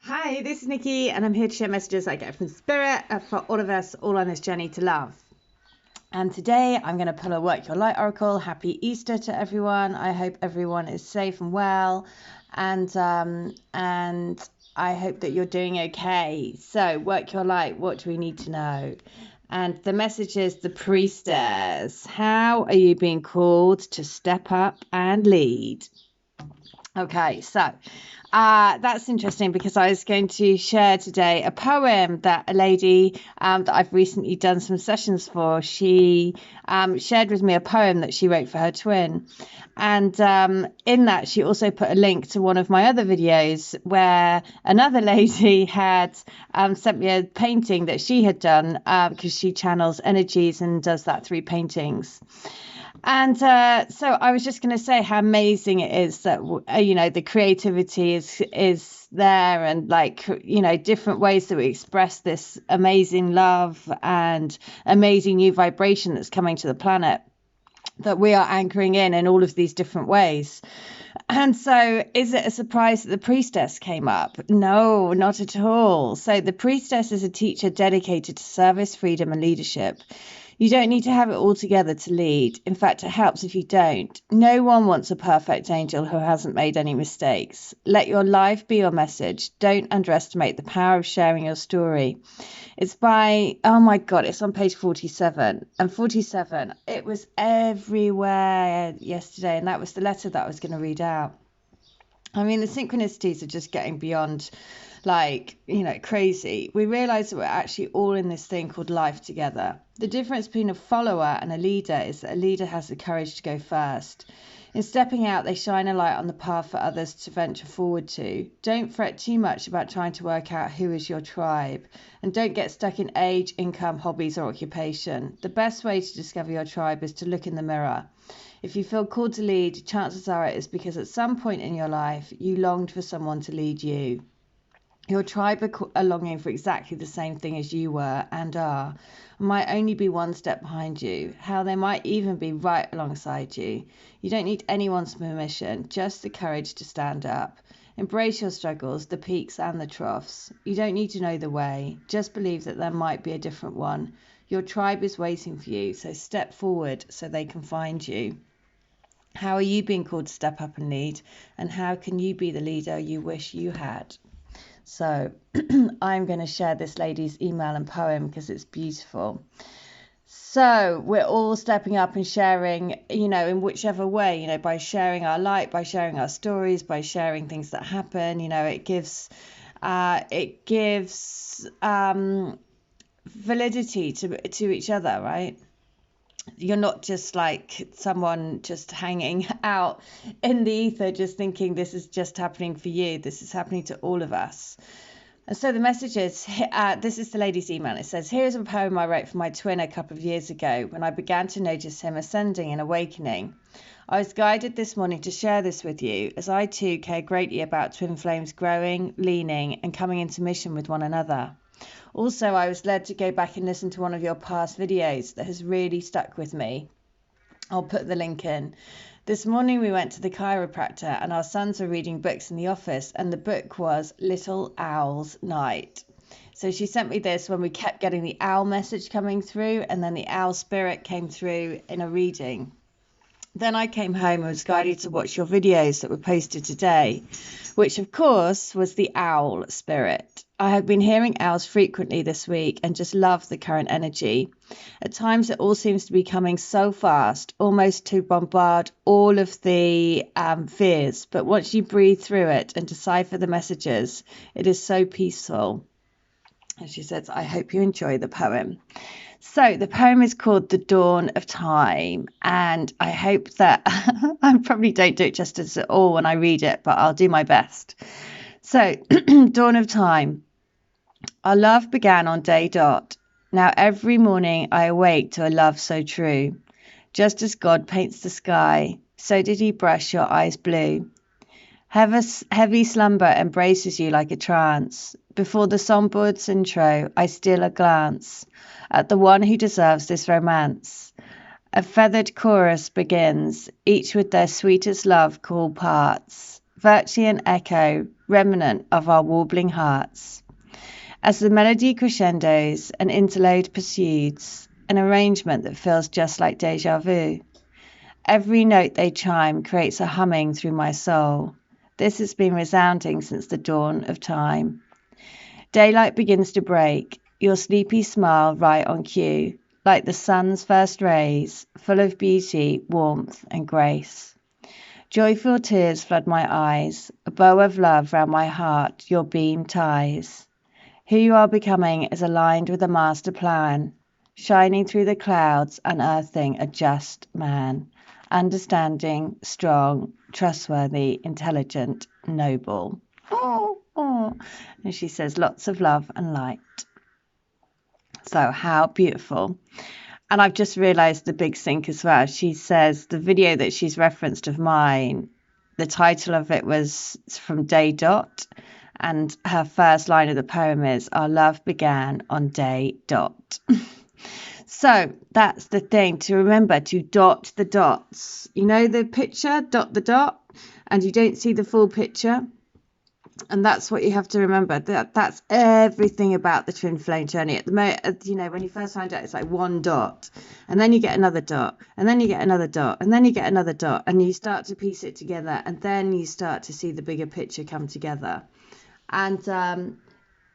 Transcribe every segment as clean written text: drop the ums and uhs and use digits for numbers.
Hi, this is Nikki, and I'm here to share messages I get from Spirit for all of us, all on this journey to love. And today I'm going to pull a Work Your Light Oracle. Happy Easter to everyone. I hope everyone is safe and well, and I hope that you're doing okay. So, Work Your Light, what do we need to know? And the message is the Priestess. How are you being called to step up and lead? Okay, so that's interesting because I was going to share today a poem that a lady that I've recently done some sessions for, she shared with me a poem that she wrote for her twin. And in that, she also put a link to one of my other videos where another lady had sent me a painting that she had done because she channels energies and does that through paintings. And so I was just going to say how amazing it is that, the creativity is there, and different ways that we express this amazing love and amazing new vibration that's coming to the planet, that we are anchoring in all of these different ways. And so is it a surprise that the Priestess came up? No, not at all. So the Priestess is a teacher dedicated to service, freedom, and leadership. You don't need to have it all together to lead. In fact, it helps if you don't. No one wants a perfect angel who hasn't made any mistakes. Let your life be your message. Don't underestimate the power of sharing your story. It's by, oh my God, it's on page 47. And 47, it was everywhere yesterday. And that was the letter that I was going to read out. I mean, the synchronicities are just getting beyond crazy. We realize that we're actually all in this thing called life together. The difference between a follower and a leader is that a leader has the courage to go first. In stepping out, they shine a light on the path for others to venture forward to. Don't fret too much about trying to work out who is your tribe. And don't get stuck in age, income, hobbies, or occupation. The best way to discover your tribe is to look in the mirror. If you feel called to lead, chances are it is because at some point in your life, you longed for someone to lead you. Your tribe are longing for exactly the same thing as you were and are, and might only be one step behind you. How they might even be right alongside you. You don't need anyone's permission, just the courage to stand up. Embrace your struggles, the peaks and the troughs. You don't need to know the way, just believe that there might be a different one. Your tribe is waiting for you, so step forward so they can find you. How are you being called to step up and lead? And how can you be the leader you wish you had? So I'm going to share this lady's email and poem because it's beautiful. So we're all stepping up and sharing, in whichever way, by sharing our light, by sharing our stories, by sharing things that happen. It gives validity to each other, right? You're not just like someone just hanging out in the ether, just thinking this is just happening for you. This is happening to all of us. And so the message is, this is the lady's email. It says, here's a poem I wrote for my twin a couple of years ago when I began to notice him ascending and awakening. I was guided this morning to share this with you, as I too care greatly about twin flames growing, leaning, and coming into mission with one another. Also, I was led to go back and listen to one of your past videos that has really stuck with me. I'll put the link in. This morning we went to the chiropractor and our sons were reading books in the office, and the book was Little Owl's Night. So she sent me this when we kept getting the owl message coming through, and then the owl spirit came through in a reading. Then I came home and was guided to watch your videos that were posted today, which of course was the owl spirit. I have been hearing owls frequently this week and just love the current energy. At times it all seems to be coming so fast, almost to bombard all of the fears. But once you breathe through it and decipher the messages, it is so peaceful. And she says, I hope you enjoy the poem. So the poem is called The Dawn of Time, and I hope that I probably don't do it justice at all when I read it, but I'll do my best. So, Dawn of Time. Our love began on day dot. Now every morning I awake to a love so true. Just as God paints the sky, so did he brush your eyes blue. Heavy slumber embraces you like a trance. Before the songbird's intro, I steal a glance at the one who deserves this romance. A feathered chorus begins, each with their sweetest love called parts. Virtually an echo, remnant of our warbling hearts. As the melody crescendos, an interlude pursues, an arrangement that feels just like deja vu. Every note they chime creates a humming through my soul. This has been resounding since the dawn of time. Daylight begins to break, your sleepy smile right on cue, like the sun's first rays, full of beauty, warmth, and grace. Joyful tears flood my eyes, a bow of love round my heart your beam ties. Who you are becoming is aligned with a master plan, shining through the clouds, unearthing a just man, understanding, strong, trustworthy, intelligent, noble. Oh, oh. And she says lots of love and light. So how beautiful. And I've just realised the big sync as well. She says the video that she's referenced of mine, the title of it was from Day Dot. And her first line of the poem is, our love began on day dot. So that's the thing, to remember to dot the dots. You know the picture, dot the dot, and you don't see the full picture. And that's what you have to remember. That's everything about the twin flame journey. At the moment, you know, when you first find out, it's like one dot, and then you get another dot, and then you get another dot, and then you get another dot, and you start to piece it together, and then you start to see the bigger picture come together. And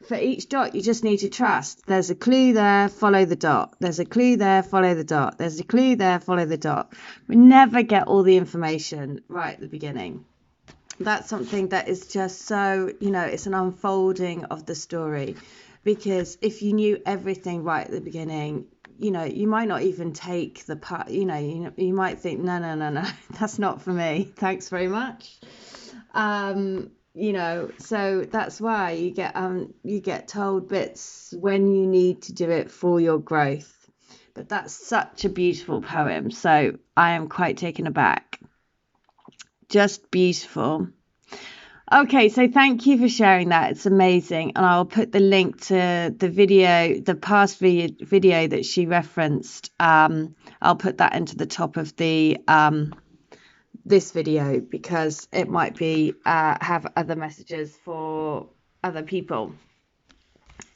for each dot, you just need to trust. There's a clue there, follow the dot. There's a clue there, follow the dot. There's a clue there, follow the dot. We never get all the information right at the beginning. That's something that is just so, you know, it's an unfolding of the story. Because if you knew everything right at the beginning, you know, you might not even take the part, you you might think, no, that's not for me. Thanks very much. You know, so that's why you get told bits when you need to do it for your growth. But that's such a beautiful poem, so I am quite taken aback. Just beautiful. Okay, so thank you for sharing that. It's amazing, and I'll put the link to the video, the past video that she referenced. I'll put that into the top of the this video, because it might be have other messages for other people.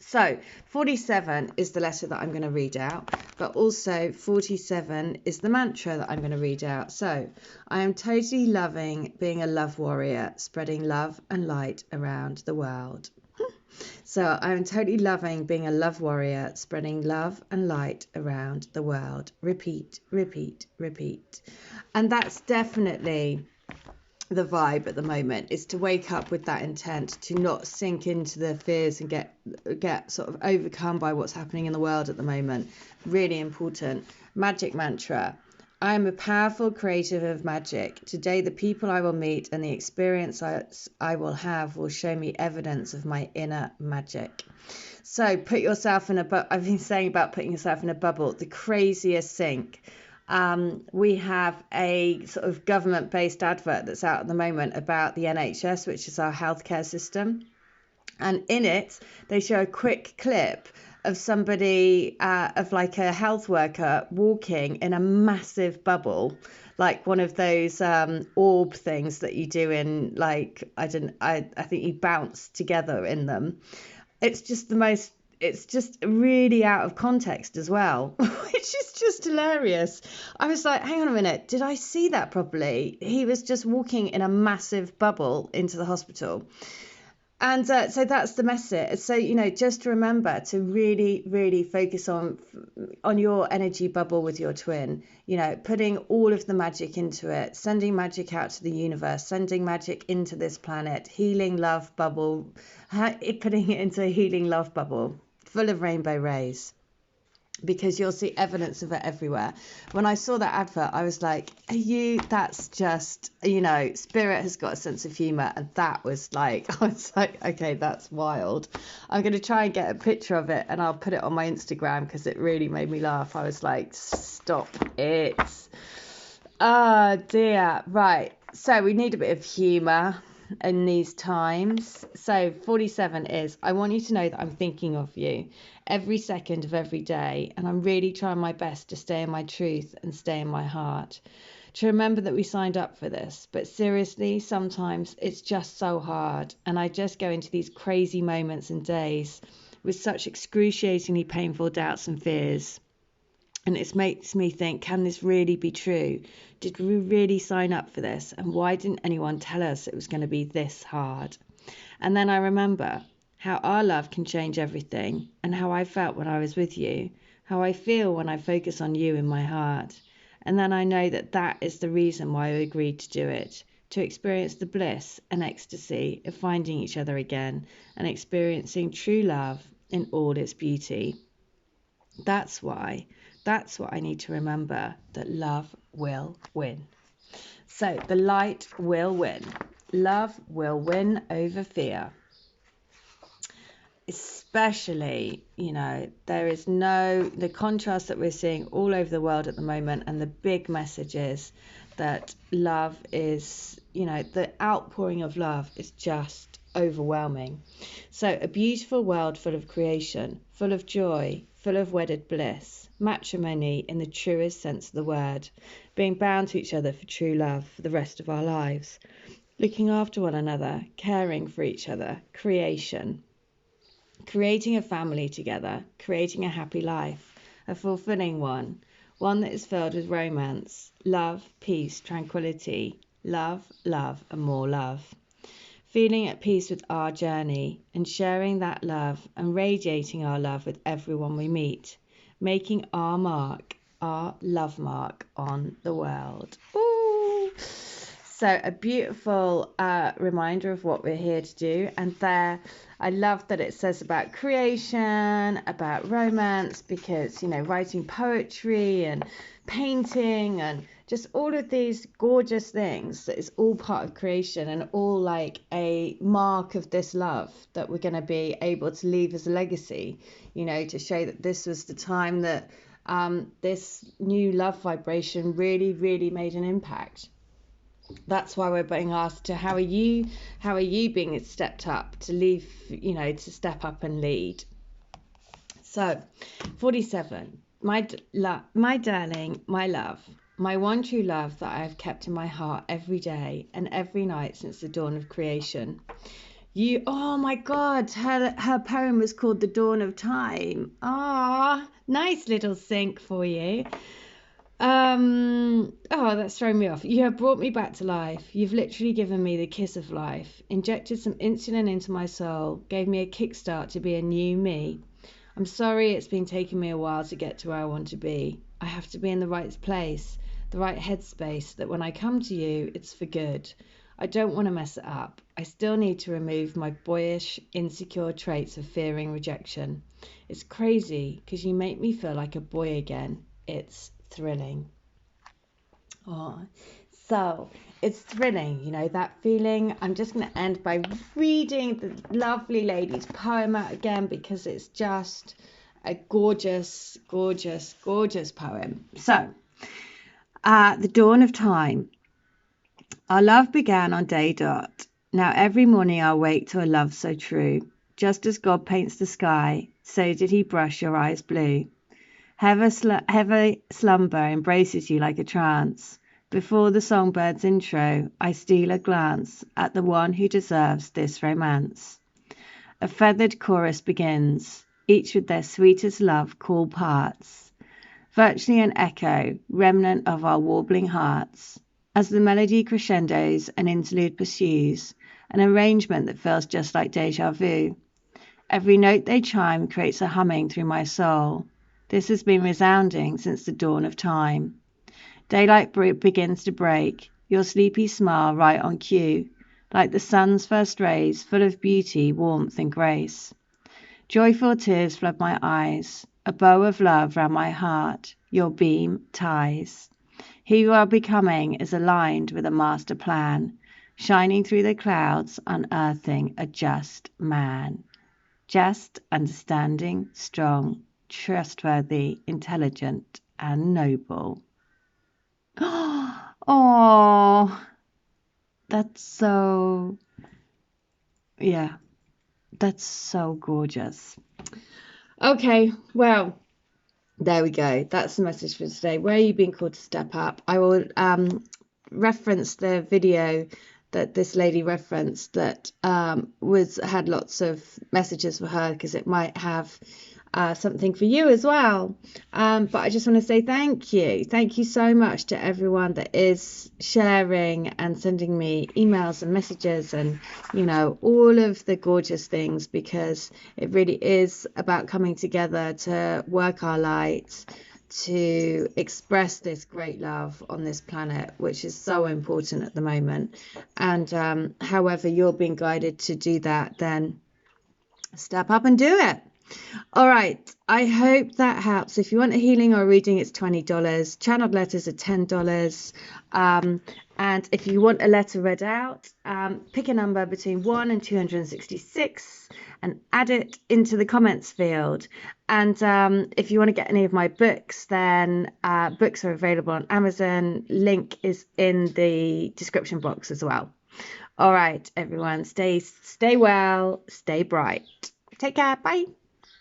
So 47 is the letter that I'm going to read out, but also 47 is the mantra that I'm going to read out. So I am totally loving being a love warrior, spreading love and light around the world. So I am totally loving being a love warrior, spreading love and light around the world. Repeat, repeat, repeat. And that's definitely the vibe at the moment, is to wake up with that intent, to not sink into the fears and get sort of overcome by what's happening in the world at the moment. Really important. Magic mantra. I am a powerful creative of magic. Today, the people I will meet and the experience I will have will show me evidence of my inner magic. So put yourself in I've been saying about putting yourself in a bubble, the craziest sync. We have a sort of government-based advert that's out at the moment about the NHS, which is our healthcare system. And in it, they show a quick clip of somebody, of like a health worker walking in a massive bubble, like one of those orb things that you do in, like, I think you bounce together in them. It's just really out of context as well, which is just hilarious. I was like, hang on a minute, did I see that properly? He was just walking in a massive bubble into the hospital. And so that's the message. So, you know, just remember to really, really focus on your energy bubble with your twin, you know, putting all of the magic into it, sending magic out to the universe, sending magic into this planet, healing love bubble, putting it into a healing love bubble full of rainbow rays. Because you'll see evidence of it everywhere. When I saw that advert, I was like, that's just, you know, Spirit has got a sense of humour. And that was like, I was like, okay, that's wild. I'm going to try and get a picture of it and I'll put it on my Instagram, because it really made me laugh. I was like, stop it. Oh dear. Right. So we need a bit of humour in these times. So 47 is, I want you to know that I'm thinking of you every second of every day, and I'm really trying my best to stay in my truth and stay in my heart. to remember that we signed up for this. But seriously, sometimes it's just so hard. And I just go into these crazy moments and days with such excruciatingly painful doubts and fears. And it makes me think, can this really be true? Did we really sign up for this? And why didn't anyone tell us it was going to be this hard? And then I remember how our love can change everything, and how I felt when I was with you, how I feel when I focus on you in my heart. And then I know that that is the reason why I agreed to do it, to experience the bliss and ecstasy of finding each other again and experiencing true love in all its beauty. That's why. That's what I need to remember, that love will win. So the light will win. Love will win over fear. Especially, there is the contrast that we're seeing all over the world at the moment, and the big message is that love is, the outpouring of love is just overwhelming. So a beautiful world full of creation, full of joy, full of wedded bliss, matrimony in the truest sense of the word, being bound to each other for true love for the rest of our lives, looking after one another, caring for each other, creation, creating a family together, creating a happy life, a fulfilling one that is filled with romance, love, peace, tranquility, love, and more love. Feeling at peace with our journey and sharing that love and radiating our love with everyone we meet, making our mark, our love mark on the world. Ooh. So a beautiful reminder of what we're here to do. And there, I love that it says about creation, about romance, because, writing poetry and painting and just all of these gorgeous things, that is all part of creation and all like a mark of this love that we're going to be able to leave as a legacy, to show that this was the time that this new love vibration really, really made an impact. That's why we're being asked to, how are you being stepped up to leave, to step up and lead. So 47, my darling, my love, my one true love that I have kept in my heart every day and every night since the dawn of creation. Oh my God, her poem was called The Dawn of Time. Ah, nice little sync for you. That's thrown me off. You have brought me back to life. You've literally given me the kiss of life, injected some insulin into my soul, gave me a kickstart to be a new me. I'm sorry it's been taking me a while to get to where I want to be. I have to be in the right place, the right headspace, that when I come to you, it's for good. I don't want to mess it up. I still need to remove my boyish, insecure traits of fearing rejection. It's crazy because you make me feel like a boy again. It's thrilling. So it's thrilling, that feeling. I'm just going to end by reading the lovely lady's poem out again, because it's just a gorgeous, gorgeous, gorgeous poem. So, The Dawn of Time. Our love began on day dot. Now every morning I wake to a love so true. Just as God paints the sky, so did he brush your eyes blue. Heavy slumber embraces you like a trance. Before the songbird's intro, I steal a glance at the one who deserves this romance. A feathered chorus begins, each with their sweetest love cool parts, virtually an echo, remnant of our warbling hearts. As the melody crescendos, an interlude pursues, an arrangement that feels just like deja vu. Every note they chime creates a humming through my soul. This has been resounding since the dawn of time. Daylight begins to break, your sleepy smile right on cue, like the sun's first rays, full of beauty, warmth and grace. Joyful tears flood my eyes, a bow of love round my heart, your beam ties. Who you are becoming is aligned with a master plan, shining through the clouds, unearthing a just man. Just, understanding, strong, trustworthy, intelligent, and noble. Oh, that's so gorgeous. Okay, well, There we go. That's the message for today. Where are you being called to step up? I will reference the video that this lady referenced that had lots of messages for her, because it might have something for you as well. But I just want to say thank you. Thank you so much to everyone that is sharing and sending me emails and messages and, you know, all of the gorgeous things, because it really is about coming together to work our light, to express this great love on this planet, which is so important at the moment. And however you're being guided to do that, then step up and do it. All right, I hope that helps. If you want a healing or a reading, it's $20. Channeled letters are $10. And if you want a letter read out, pick a number between 1 and 266 and add it into the comments field. And if you want to get any of my books, then books are available on Amazon. Link is in the description box as well. All right, everyone, stay well, stay bright. Take care. Bye.